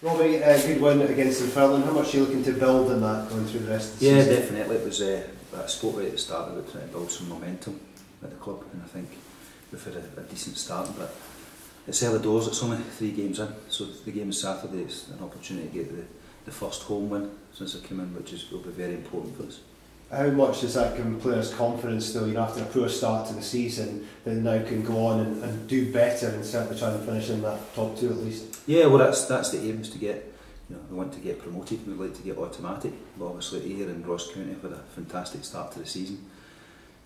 Robbie, good win against Dunfermline. How much are you looking to build on that going through the rest of the season? Yeah, definitely. It was I spoke right at the start about trying to build some momentum at the club, and I think we've had a decent start, but it's early doors. It's only 3 games in, so the game is Saturday. It's an opportunity to get the first home win since I came in, which will be very important for us. How much does that give players confidence, though, after a poor start to the season, that now can go on and do better and certainly try and finish in that top 2 at least? Yeah, well, that's the aim, is to get, we want to get promoted. We'd like to get automatic. But obviously here in Ross County have had a fantastic start to the season,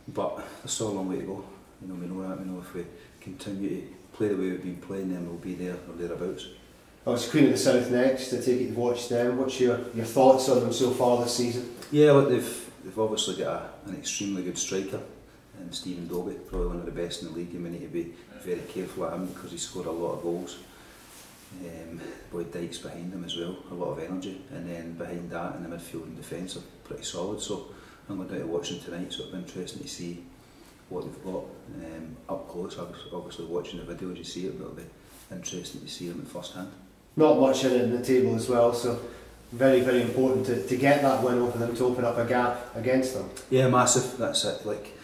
but there's still a long way to go. We know that. We know if we continue to play the way we've been playing, then we'll be there or thereabouts. Oh, it's Queen of the South next. I take it you've watched them. What's your thoughts on them so far this season? Yeah, look, they've obviously got an extremely good striker, and Stephen Dobie, probably one of the best in the league, and we need to be very careful of him because he scored a lot of goals. Boy Dyke's behind him as well, a lot of energy, and then behind that in the midfield and defence are pretty solid. So I'm going down to watch them tonight, so it'll be interesting to see what they've got up close. Obviously watching the video as you see it, but it'll be interesting to see them at first hand. Not much in it in the table as well, so very, very important to get that win over them, to open up a gap against them. Yeah, massive. That's it. Like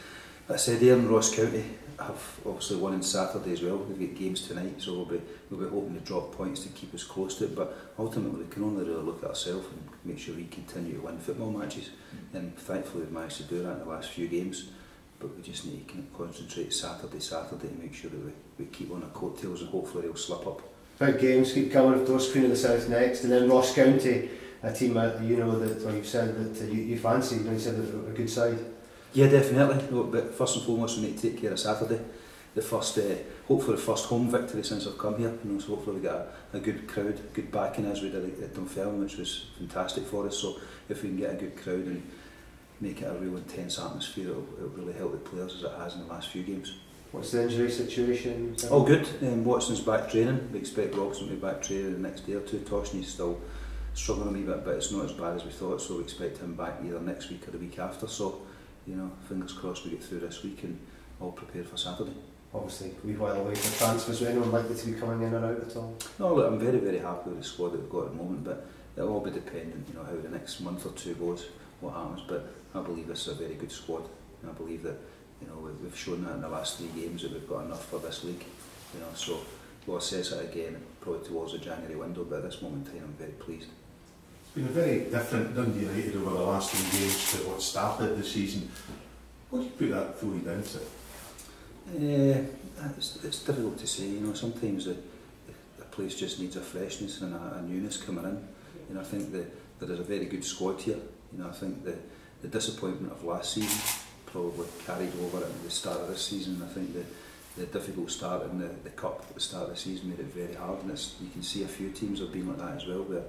I said, here in Ross County have obviously won on Saturday as well. We've got games tonight, so we'll be hoping to drop points to keep us close to it. But ultimately, we can only really look at ourselves and make sure we continue to win football matches. And thankfully, we've managed to do that in the last few games. But we just need to concentrate Saturday and make sure that we keep on our coattails, and hopefully they'll slip up. Big games keep coming, of course. Queen of the South next, and then Ross County, a team that you've said that you fancy. You said that they're a good side. Yeah, definitely. No, but first and foremost, we need to take care of Saturday. The first, hopefully the first home victory since I've come here. So hopefully we get a good crowd, good backing as we did at Dunfermline, which was fantastic for us. So if we can get a good crowd and make it a real intense atmosphere, it'll really help the players as it has in the last few games. What's the injury situation? All good. Watson's back training. We expect Robson to be back training the next day or 2. Toshni's still struggling a wee bit, but it's not as bad as we thought, so we expect him back either next week or the week after. So, fingers crossed we get through this week and all prepared for Saturday. Obviously, a wee while away for transfers. Is anyone likely to be coming in or out at all? No, look, I'm very, very happy with the squad that we've got at the moment, but it'll all be dependent, how the next month or 2 goes, what happens. But I believe this is a very good squad, and I believe that we've shown that in the last 3 games that we've got enough for this league. So we'll assess it again probably towards the January window, but at this moment in time I'm very pleased. It's been a very different Dundee United over the last 3 games to what started the season. What do you put that fully down to? It's difficult to say. Sometimes the place just needs a freshness and a newness coming in. I think that there is a very good squad here. I think the disappointment of last season probably carried over at the start of this season. I think the difficult start in the cup at the start of the season made it very hard, and you can see a few teams have been like that as well, where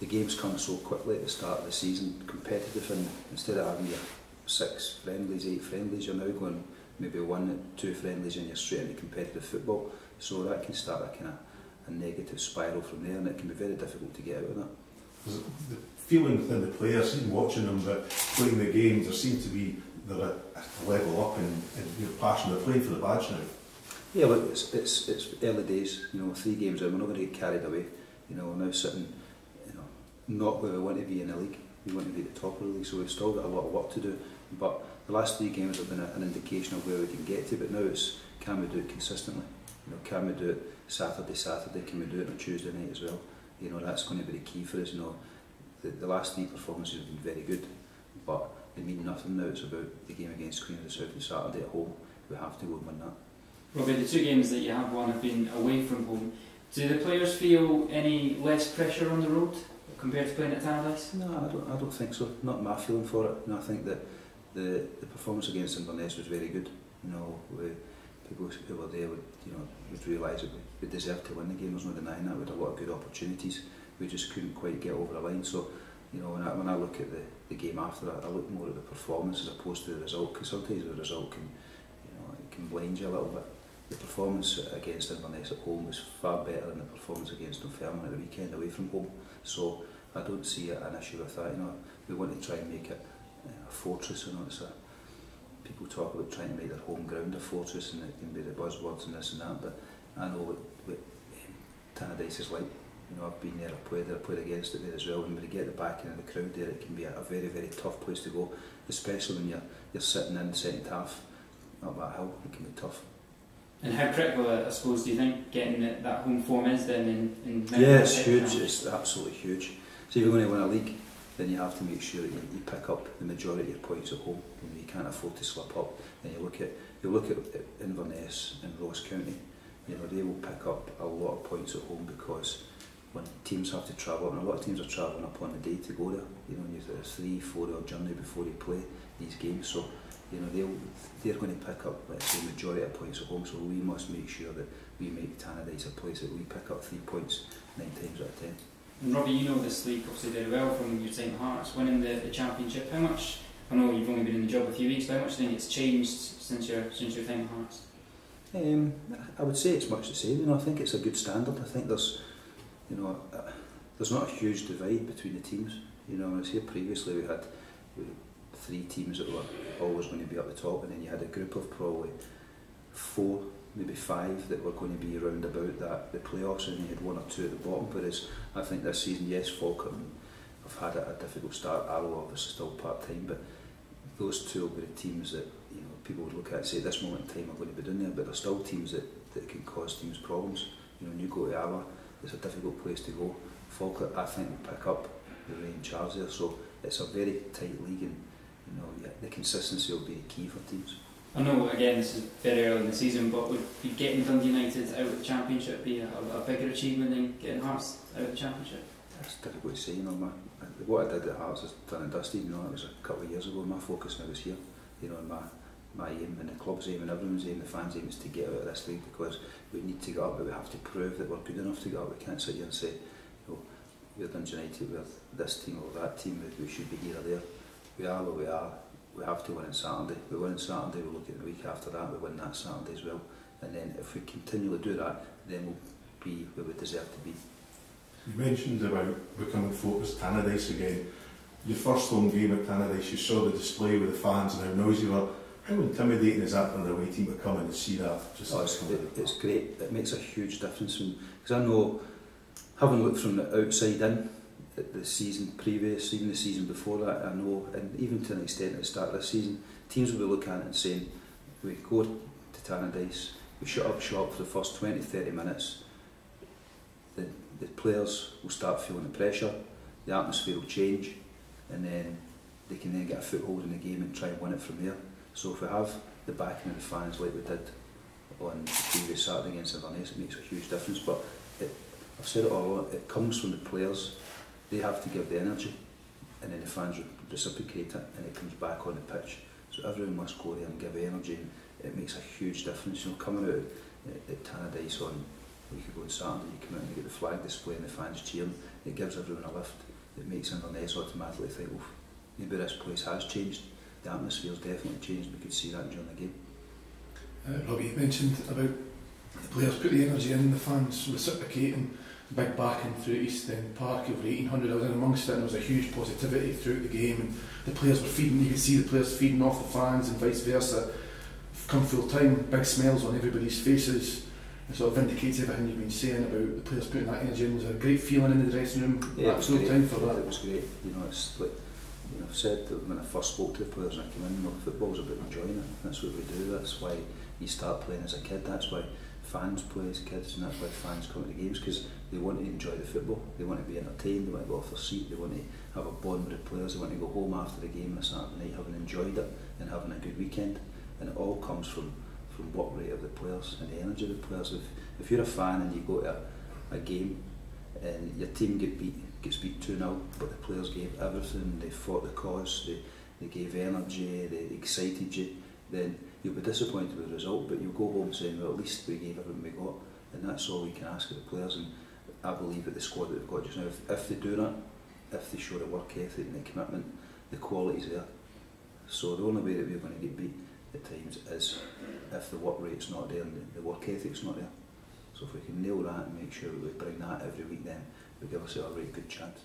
the games come so quickly at the start of the season, competitive, and instead of having your 6 friendlies, 8 friendlies, you're now going maybe 1 or 2 friendlies and you're straight into competitive football. So that can start a kind of a negative spiral from there, and it can be very difficult to get out of that. The feeling within the players, even watching them, but playing the games, there seems to be they're a level up in your passion. They're playing for the badge now. Yeah, look, it's early days. 3 games in, we're not going to get carried away. We're now sitting, not where we want to be in the league. We want to be at the top of the league, so we've still got a lot of work to do. But the last 3 games have been an indication of where we can get to. But now it's, can we do it consistently? Can we do it Saturday? Can we do it on a Tuesday night as well? That's going to be the key for us. The last 3 performances have been very good, but they mean nothing now. It's about the game against Queen of the South on Saturday at home. We have to go and win that. Robbie, the 2 games that you have won have been away from home. Do the players feel any less pressure on the road compared to playing at Tannadice? No, I don't think so. Not my feeling for it. I think that the performance against Inverness was very good. People who were there would realise that we deserved to win the game. There's no denying that. We had a lot of good opportunities. We just couldn't quite get over the line. So, when I look at the game after that, I look more at the performance as opposed to the result, because sometimes the result can blind you a little bit. The performance against Inverness at home was far better than the performance against Dunfermline at the weekend away from home. So I don't see an issue with that. We want to try and make it a fortress. People talk about trying to make their home ground a fortress, and it can be the buzzwords and this and that. But I know what Tannadice is like. You know, I've been there, I've played against it there as well, and when you get the backing of the crowd there, it can be a very, very tough place to go, especially when you're sitting in the second half up that hill. It can be tough. And how critical, I suppose, do you think getting that home form is then in yeah, it's huge. It's absolutely huge. So if you're going to win a league, then you have to make sure that you pick up the majority of your points at home. You can't afford to slip up. And you look at Inverness and Ross County. You know, they will pick up a lot of points at home because when teams have to travel up, and a lot of teams are travelling up on the day to go there. You know, it's a 3-4 hour journey before they play these games. So you know, they're going to pick up, let's say, majority of points at home. So we must make sure that we make Tannadice a place that we pick up 3 points 9 times out of 10. And Robbie, you know this league obviously very well from your time at Hearts, winning the championship. How much? I know you've only been in the job a few weeks, but how much do you think it's changed since your time at Hearts? I would say it's much the same. You know, I think it's a good standard. I think there's not a huge divide between the teams. You know, I was here previously, we had 3 teams that were always going to be up the top, and then you had a group of probably 4, maybe 5 that were going to be around about the playoffs, and you had 1 or 2 at the bottom. Whereas I think this season, yes, Falkirk have had a difficult start. Arrow obviously still part-time, but those 2 will be the teams that, you know, people would look at and say at this moment in time are going to be doing there, but they're still teams that can cause teams problems. You know, when you go to Arrow, it's a difficult place to go. Falkirk, I think, will pick up the reigning charge there, so it's a very tight league, and you know, yeah, the consistency will be key for teams. I know, again, this is very early in the season, but would be getting Dundee United out of the Championship be a bigger achievement than getting Hearts out of the Championship? That's difficult to say. You know, what I did at Hearts is Dundee. You know, it was a couple of years ago. My focus now is here. You know, and my aim and the club's aim and everyone's aim, the fans' aim, is to get out of this league, because we need to get up, but we have to prove that we're good enough to get up. We can't sit here and say, you know, we're Dundee United, we're this team or that team, we should be here or there. We are where we are. We have to win on Saturday. We win on Saturday, we look at the week after that, we win that Saturday as well. And then if we continually do that, then we'll be where we deserve to be. You mentioned about becoming focused, Tannadice again. Your first home game at Tannadice, you saw the display with the fans and how noisy they were. How intimidating is that for an away team to come in and see that? It's great. It makes a huge difference. Because I know, having looked from the outside in, at the season previous, even the season before that, I know, and even to an extent at the start of this season, teams will be looking at it and saying, we go to Tannadice, we shut up shop for the first 20-30 minutes, the players will start feeling the pressure, the atmosphere will change, and then they can then get a foothold in the game and try and win it from there. So if we have the backing of the fans like we did on the previous Saturday against Inverness, it makes a huge difference. But I've said it all, it comes from the players. They have to give the energy, and then the fans reciprocate it, and it comes back on the pitch. So everyone must go there and give energy, and it makes a huge difference. You know, coming out at Tannadice on a week ago on Saturday, you come out and you get the flag display and the fans cheering. It gives everyone a lift. It makes Inverness automatically think, oh, maybe this place has changed. The atmosphere's definitely changed. We could see that during the game. Robbie, you mentioned about the players put the energy in, the fans reciprocating, big backing through East End Park, over 1,800. I was in amongst it, and there was a huge positivity throughout the game, and the players were feeding. You could see the players feeding off the fans and vice versa. Come full time, big smiles on everybody's faces. It sort of vindicates everything you've been saying about the players putting that energy in. Was there a great feeling in the dressing room? Yeah, Absolute it was time for that. It was great. You know, it's like, you know, I've said that when I first spoke to the players and I came in, you know, football's about enjoying it. That's what we do. That's why you start playing as a kid. That's why fans play as kids, and that's why fans come to the games, because they want to enjoy the football. They want to be entertained. They want to go off their seat. They want to have a bond with the players. They want to go home after the game on a Saturday night having enjoyed it and having a good weekend. And it all comes from what rate of the players and the energy of the players. If you're a fan and you go to a game and your team gets beat 2-0, but the players gave everything, they fought the cause, they gave energy, they excited you, then you'll be disappointed with the result, but you'll go home saying, well, at least we gave everything we got, and that's all we can ask of the players. And I believe that the squad that we've got just now, if they do that, if they show the work ethic and the commitment, the quality's there. So the only way that we're going to get beat at times is if the work rate's not there and the work ethic's not there. So if we can nail that and make sure that we bring that every week, then we give ourselves a really good chance.